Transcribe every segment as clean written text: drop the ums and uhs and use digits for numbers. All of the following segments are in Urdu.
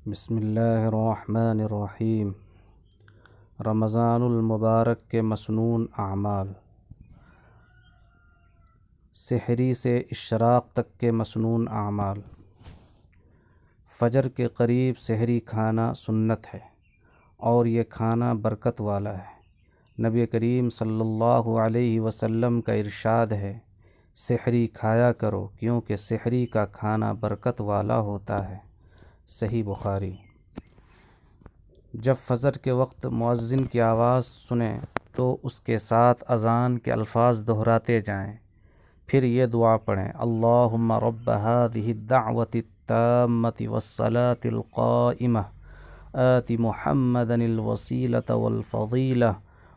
بسم اللہ الرحمن الرحیم۔ رمضان المبارک کے مسنون اعمال۔ سحری سے اشراق تک کے مسنون اعمال۔ فجر کے قریب سحری کھانا سنت ہے اور یہ کھانا برکت والا ہے۔ نبی کریم صلی اللہ علیہ وسلم کا ارشاد ہے، سحری کھایا کرو کیونکہ سحری کا کھانا برکت والا ہوتا ہے۔ صحیح بخاری۔ جب فجر کے وقت مؤذن کی آواز سنیں تو اس کے ساتھ اذان کے الفاظ دہراتے جائیں، پھر یہ دعا پڑھیں: اللہم رب هذه الدعوة التامة والصلاة القائمة آت محمدا الوسیلة والفضیلة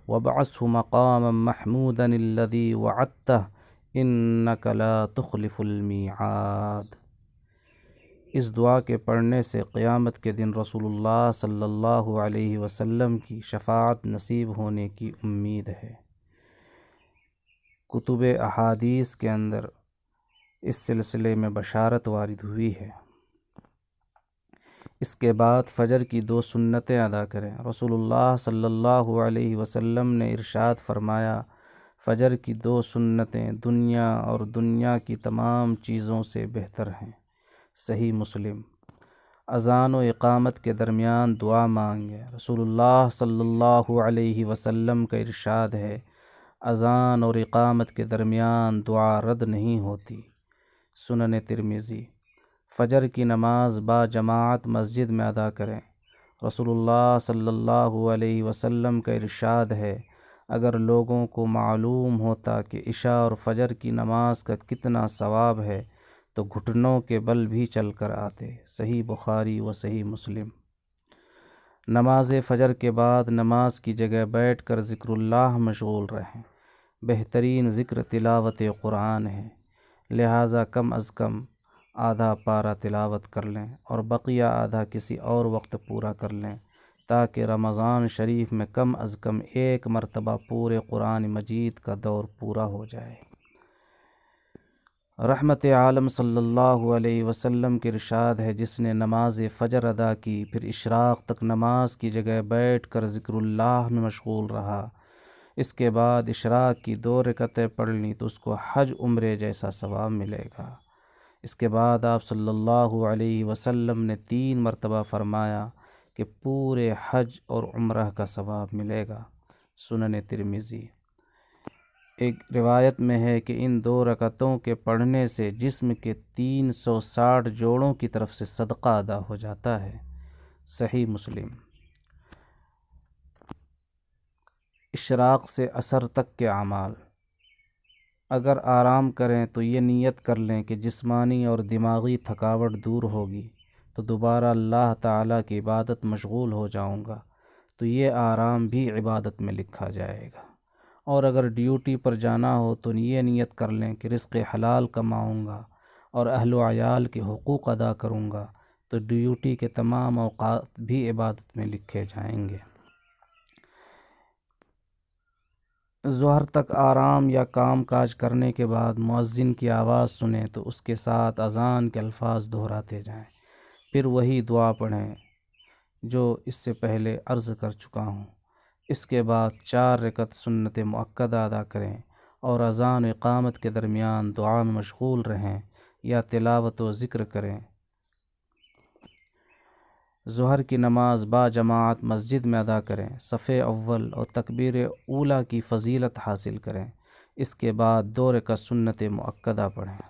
وابعثه مقاما محمودا الذي وعدته انك لا تخلف الميعاد۔ اس دعا کے پڑھنے سے قیامت کے دن رسول اللہ صلی اللہ علیہ وسلم کی شفاعت نصیب ہونے کی امید ہے۔ کتب احادیث کے اندر اس سلسلے میں بشارت وارد ہوئی ہے۔ اس کے بعد فجر کی 2 سنتیں ادا کریں۔ رسول اللہ صلی اللہ علیہ وسلم نے ارشاد فرمایا، فجر کی 2 سنتیں دنیا اور دنیا کی تمام چیزوں سے بہتر ہیں۔ صحیح مسلم۔ اذان و اقامت کے درمیان دعا مانگے۔ رسول اللہ صلی اللہ علیہ وسلم کا ارشاد ہے، اذان اور اقامت کے درمیان دعا رد نہیں ہوتی۔ سنن ترمذی۔ فجر کی نماز با جماعت مسجد میں ادا کریں۔ رسول اللہ صلی اللہ علیہ وسلم کا ارشاد ہے، اگر لوگوں کو معلوم ہوتا کہ عشاء اور فجر کی نماز کا کتنا ثواب ہے تو گھٹنوں کے بل بھی چل کر آتے۔ صحیح بخاری و صحیح مسلم۔ نماز فجر کے بعد نماز کی جگہ بیٹھ کر ذکر اللہ مشغول رہیں۔ بہترین ذکر تلاوت قرآن ہے، لہٰذا کم از کم آدھا پارہ تلاوت کر لیں اور بقیہ آدھا کسی اور وقت پورا کر لیں، تاکہ رمضان شریف میں کم از کم 1 مرتبہ پورے قرآن مجید کا دور پورا ہو جائے۔ رحمت عالم صلی اللہ علیہ وسلم کے ارشاد ہے، جس نے نماز فجر ادا کی پھر اشراق تک نماز کی جگہ بیٹھ کر ذکر اللہ میں مشغول رہا، اس کے بعد اشراق کی 2 رکعتیں پڑھ لیں تو اس کو حج عمرے جیسا ثواب ملے گا۔ اس کے بعد آپ صلی اللہ علیہ وسلم نے 3 مرتبہ فرمایا کہ پورے حج اور عمرہ کا ثواب ملے گا۔ سنن ترمذی۔ ایک روایت میں ہے کہ ان 2 رکعتوں کے پڑھنے سے جسم کے 360 جوڑوں کی طرف سے صدقہ ادا ہو جاتا ہے۔ صحیح مسلم۔ اشراق سے عصر تک کے اعمال۔ اگر آرام کریں تو یہ نیت کر لیں کہ جسمانی اور دماغی تھکاوٹ دور ہوگی تو دوبارہ اللہ تعالیٰ کی عبادت مشغول ہو جاؤں گا، تو یہ آرام بھی عبادت میں لکھا جائے گا۔ اور اگر ڈیوٹی پر جانا ہو تو یہ نیت کر لیں کہ رزق حلال کماؤں گا اور اہل و عیال کے حقوق ادا کروں گا، تو ڈیوٹی کے تمام اوقات بھی عبادت میں لکھے جائیں گے۔ ظہر تک آرام یا کام کاج کرنے کے بعد مؤذن کی آواز سنیں تو اس کے ساتھ اذان کے الفاظ دہراتے جائیں، پھر وہی دعا پڑھیں جو اس سے پہلے عرض کر چکا ہوں۔ اس کے بعد 4 رکعت سنت مؤکدہ ادا کریں اور اذان و اقامت کے درمیان دعا میں مشغول رہیں یا تلاوت و ذکر کریں۔ ظہر کی نماز با جماعت مسجد میں ادا کریں، صف اول اور تکبیر اولیٰ کی فضیلت حاصل کریں۔ اس کے بعد 2 رکعت سنت مؤکدہ پڑھیں۔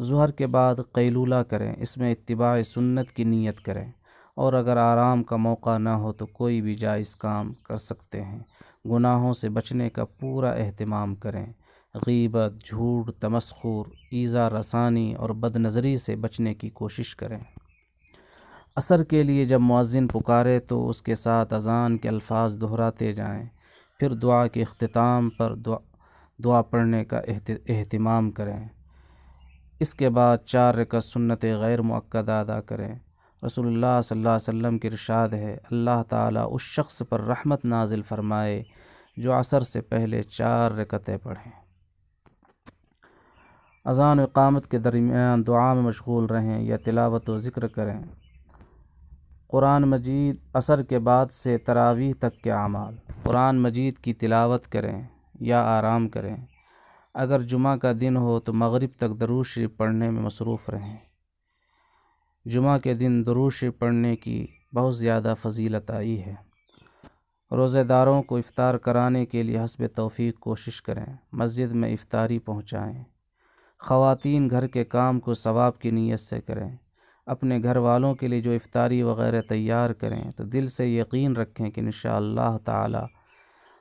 ظہر کے بعد قیلولہ کریں، اس میں اتباع سنت کی نیت کریں، اور اگر آرام کا موقع نہ ہو تو کوئی بھی جائز کام کر سکتے ہیں۔ گناہوں سے بچنے کا پورا اہتمام کریں، غیبت، جھوٹ، تمسخر، ایذا رسانی اور بد نظری سے بچنے کی کوشش کریں۔ عصر کے لیے جب مؤذن پکارے تو اس کے ساتھ اذان کے الفاظ دہراتے جائیں، پھر دعا کے اختتام پر دعا پڑھنے کا اہتمام کریں۔ اس کے بعد 4 رکعت سنت غیر مؤکدہ ادا کریں۔ رسول اللہ صلی اللہ علیہ وسلم کی ارشاد ہے، اللہ تعالیٰ اس شخص پر رحمت نازل فرمائے جو عصر سے پہلے 4 رکعتیں پڑھیں۔ اذان و اقامت کے درمیان دعا میں مشغول رہیں یا تلاوت و ذکر کریں۔ قرآن مجید عصر کے بعد سے تراویح تک کے اعمال۔ قرآن مجید کی تلاوت کریں یا آرام کریں۔ اگر جمعہ کا دن ہو تو مغرب تک درود شریف پڑھنے میں مصروف رہیں۔ جمعہ کے دن درود شریف پڑھنے کی بہت زیادہ فضیلت آئی ہے۔ روزہ داروں کو افطار کرانے کے لیے حسب توفیق کوشش کریں۔ مسجد میں افطاری پہنچائیں۔ خواتین گھر کے کام کو ثواب کی نیت سے کریں۔ اپنے گھر والوں کے لیے جو افطاری وغیرہ تیار کریں تو دل سے یقین رکھیں کہ انشاءاللہ تعالی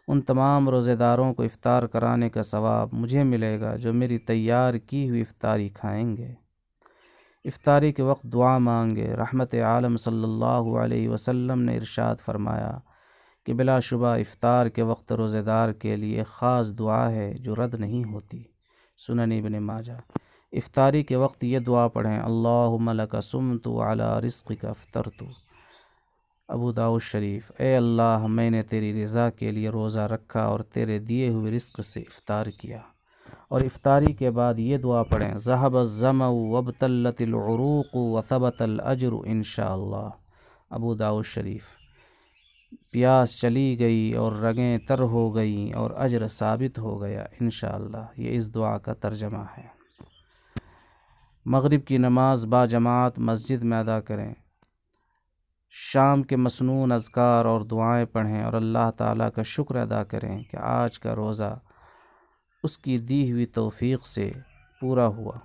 ان تمام روزہ داروں کو افطار کرانے کا ثواب مجھے ملے گا جو میری تیار کی ہوئی افطاری کھائیں گے۔ افطاری کے وقت دعا مانگے۔ رحمت عالم صلی اللہ علیہ وسلم نے ارشاد فرمایا کہ بلا شبہ افطار کے وقت روزہ دار کے لیے خاص دعا ہے جو رد نہیں ہوتی۔ سنن ابن ماجہ۔ افطاری کے وقت یہ دعا پڑھیں، اللہم لک صمت علی رزقک افطرت۔ ابو داؤد شریف۔ اے اللہ، میں نے تیری رضا کے لیے روزہ رکھا اور تیرے دیے ہوئے رزق سے افطار کیا۔ اور افطاری کے بعد یہ دعا پڑھیں، ذہب الظمأ وابتلت العروق وثبت الاجر انشاءاللہ۔ ابو داؤد شریف۔ پیاس چلی گئی اور رگیں تر ہو گئیں اور اجر ثابت ہو گیا انشاءاللہ۔ یہ اس دعا کا ترجمہ ہے۔ مغرب کی نماز با جماعت مسجد میں ادا کریں۔ شام کے مسنون اذکار اور دعائیں پڑھیں اور اللہ تعالیٰ کا شکر ادا کریں کہ آج کا روزہ اس کی دی ہوئی توفیق سے پورا ہوا۔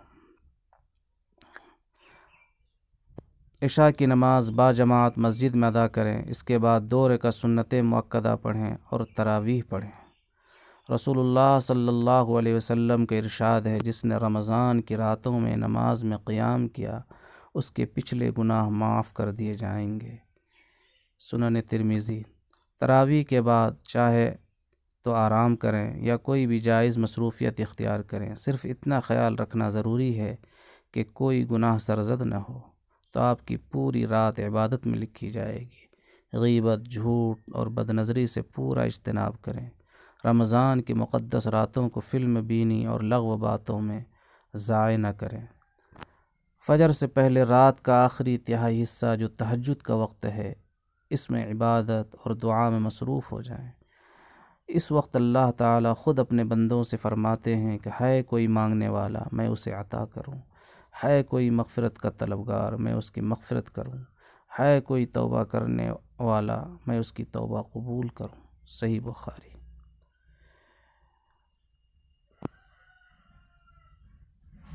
عشاء کی نماز با جماعت مسجد میں ادا کریں۔ اس کے بعد 2 رکعت سنت مؤکدہ پڑھیں اور تراویح پڑھیں۔ رسول اللہ صلی اللہ علیہ وسلم کا ارشاد ہے، جس نے رمضان کی راتوں میں نماز میں قیام کیا اس کے پچھلے گناہ معاف کر دیے جائیں گے۔ سنن ترمذی۔ تراویح کے بعد چاہے تو آرام کریں یا کوئی بھی جائز مصروفیت اختیار کریں، صرف اتنا خیال رکھنا ضروری ہے کہ کوئی گناہ سرزد نہ ہو، تو آپ کی پوری رات عبادت میں لکھی جائے گی۔ غیبت، جھوٹ اور بد نظری سے پورا اجتناب کریں۔ رمضان کی مقدس راتوں کو فلم بینی اور لغو باتوں میں ضائع نہ کریں۔ فجر سے پہلے رات کا آخری تہائی حصہ جو تہجد کا وقت ہے، اس میں عبادت اور دعا میں مصروف ہو جائیں۔ اس وقت اللہ تعالیٰ خود اپنے بندوں سے فرماتے ہیں کہ ہے کوئی مانگنے والا میں اسے عطا کروں، ہے کوئی مغفرت کا طلبگار میں اس کی مغفرت کروں، ہے کوئی توبہ کرنے والا میں اس کی توبہ قبول کروں۔ صحیح بخاری۔